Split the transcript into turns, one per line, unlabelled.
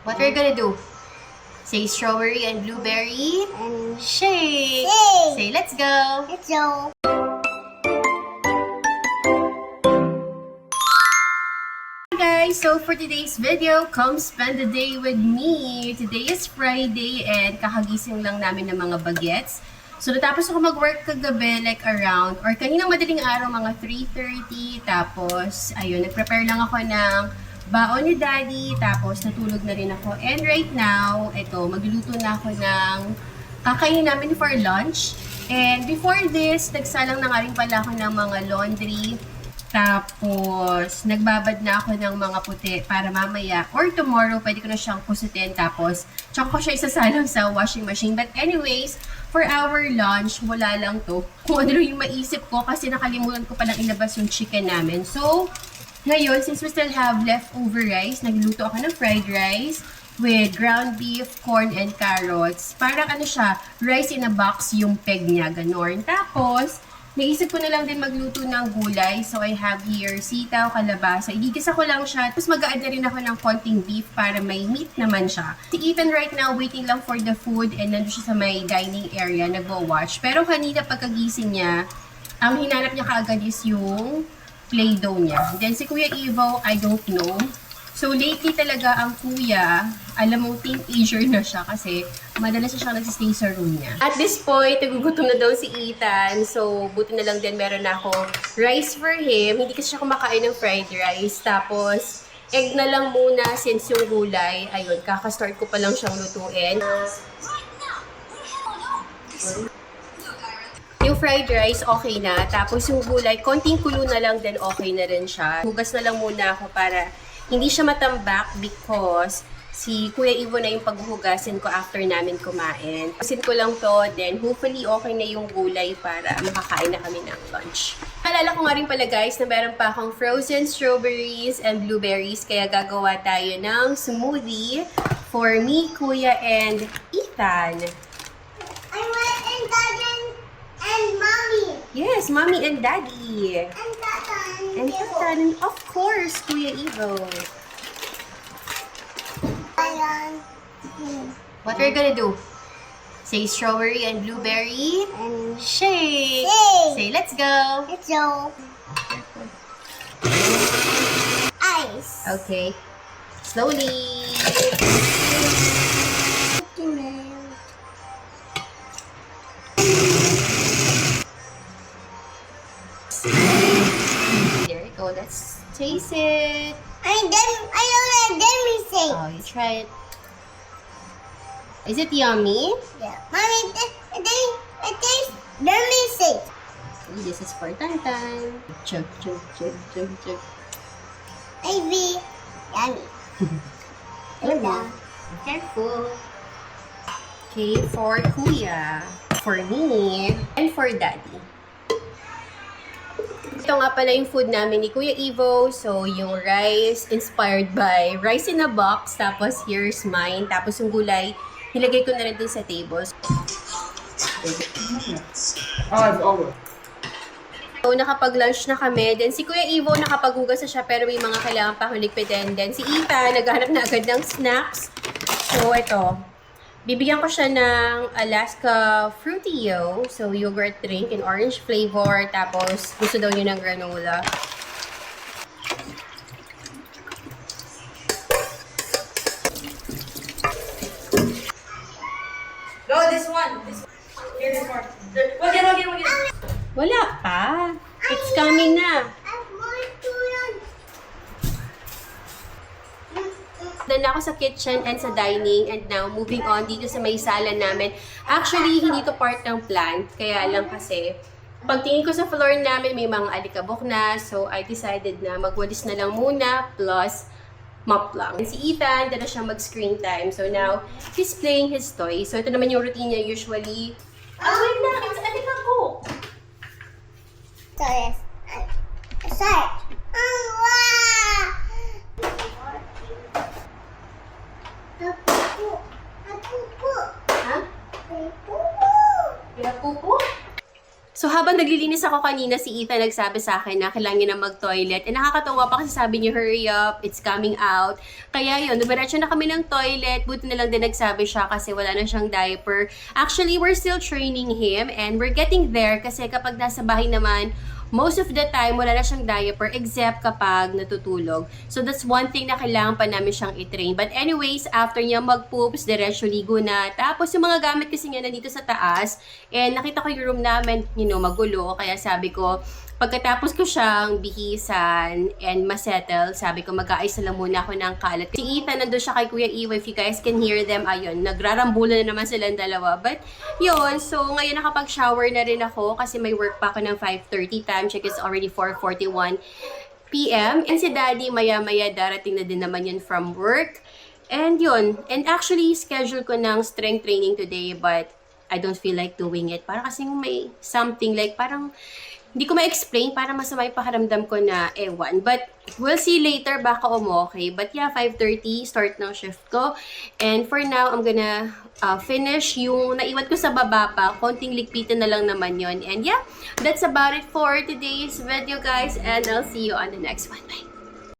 What we're gonna do? Say strawberry and blueberry
And
shake.
Shake.
Say let's go.
let's go.
Hi guys! So for today's video, come spend the day with me. Today is Friday and kakagising lang namin ng mga bagets. So natapos ako mag-work kagabi like around or kaninang madaling araw mga 3:30. Tapos ayun, nag-prepare lang ako ng baon ni Daddy. Tapos natulog na rin ako. And right now, ito, magluluto na ako ng kakainin namin for lunch. And before this, nagsalang na nga rin pala ako ng mga laundry. Tapos, nagbabad na ako ng mga puti para mamaya or tomorrow, pwede ko na siyang pusutin. Tapos, tsaka ko siya isasalang sa washing machine. But anyways, for our lunch, wala lang to. Kung ano yung maisip ko kasi nakalimutan ko palang ilabas yung chicken namin. So, ngayon, since we still have leftover rice, nagluto ako ng fried rice with ground beef, corn, and carrots. Parang ano siya, rice in a box yung peg niya, ganon. Tapos, naisip ko na lang din magluto ng gulay. So, I have here sitaw, kalabasa. Igigisa ko lang siya. Tapos, mag-a-add na rin ako ng konting beef para may meat naman siya. Si Ethan right now, waiting lang for the food and nandun siya sa may dining area, nagwo-watch. Pero kanina pagkagising niya, ang hinanap niya kaagad is yung Play-Doh niya. Then, si Kuya Evo, I don't know. So, lately talaga ang kuya, alam mo, teenager na siya kasi madalas siya nagsistay sa room niya. At this point, nagugutom na daw si Ethan. So, buti na lang din meron na ako rice for him. Hindi kasi siya kumakain ng fried rice. Tapos, egg na lang muna since yung gulay, ayun, kakastart ko pa lang siyang lutuin. Yung fried rice, okay na. Tapos yung gulay, konting kulo na lang din, okay na rin siya. Hugas na lang muna ako para hindi siya matambak because si Kuya Ivo na yung paghuhugasin ko after namin kumain. Hugasin ko lang to, then hopefully okay na yung gulay para makakain na kami ng lunch. Alala ko nga rin pala guys na meron pa akong frozen strawberries and blueberries kaya gagawa tayo ng smoothie for me, Kuya, and Ethan.
I want and Daddy and Mommy.
Yes, Mommy and Daddy.
And Tata
And Ethan, of course, Kuya Evo.
Ayan.
What we're gonna do? Say strawberry and blueberry
And
shake.
Shake.
Say let's go.
let's go. Ice.
Okay. Slowly. There you go. Let's taste it.
I don't like say.
Oh, you try it. Is it yummy?
Yeah. Mommy, it tastes let me say.
Ooh, this is for Tantan. Chug, chug, chug, chug, chug.
Maybe yummy.
Careful. Careful. Okay, for Kuya, for me, and for Daddy. Ito nga pala yung food namin ni Kuya Evo. So, yung rice inspired by rice in a box. Tapos, here's mine. Tapos, yung gulay, nilagay ko na rin dun sa table.
It's over.
So, nakapag-lunch na kami. Then, si Kuya Evo, nakapaghugas na siya, pero may mga kailangan pa akong ligpitin. Then, si Ethan, naghahanap na agad ng snacks. So, ito. Bibigyan ko siya ng Alaska Fruitio. So, yogurt drink in orange flavor. Tapos, gusto daw niya ng granola.
No, this one. Here, this one. Wag yan.
Wala pa. It's coming na.
I want to run.
Doon ako sa kitchen and sa dining and now moving on dito sa may sala namin. Actually, hindi to part ng plant. Kaya lang kasi, pagtingin ko sa floor namin, may mga alikabok na. So, I decided na magwalis na lang muna plus mop lang. And si Ethan, dala siya mag-screen time. So now, he's playing his toys. So ito naman yung routine niya usually. Wait na! It's alikabok!
So yes. Sorry. Wow.
Ha? Pinapupo? So habang naglilinis ako kanina, si Ethan nagsabi sa akin na kailangan niya na mag-toilet. And nakakatawa pa kasi sabi niya, hurry up, it's coming out. Kaya yun, dumiretso na kami ng toilet. Buti na lang din nagsabi siya kasi wala na siyang diaper. Actually, we're still training him and we're getting there kasi kapag nasa bahay naman, most of the time, wala na siyang diaper except kapag natutulog. So, that's one thing na kailangan pa namin siyang i-train. But anyways, after niya mag-poops, diretso ligo na. Tapos, yung mga gamit kasi niya nandito sa taas. And nakita ko yung room namin, magulo. Kaya sabi ko, pagkatapos ko siyang bihisan and masettle, sabi ko, mag-aayos na lang muna ako ng kalat. Si Ethan, nandun siya kay Kuya Iwa. If you guys can hear them, ayun, nagrarambulan na naman silang dalawa. But, yun, so ngayon nakapag-shower na rin ako kasi may work pa ako ng 5:30. Time check is already 4:41 p.m. And si Daddy, maya-maya darating na din naman yun from work. And yun, and actually, schedule ko ng strength training today, but I don't feel like doing it. Para kasing may something like, parang, hindi ko ma-explain, para masama yung pakiramdam ko na ewan. But, we'll see later, baka okay. But yeah, 5:30, start ng shift ko. And for now, I'm gonna finish yung naiwan ko sa baba pa. Konting likpitan na lang naman yon. And yeah, that's about it for today's video, guys. And I'll see you on the next one. Bye!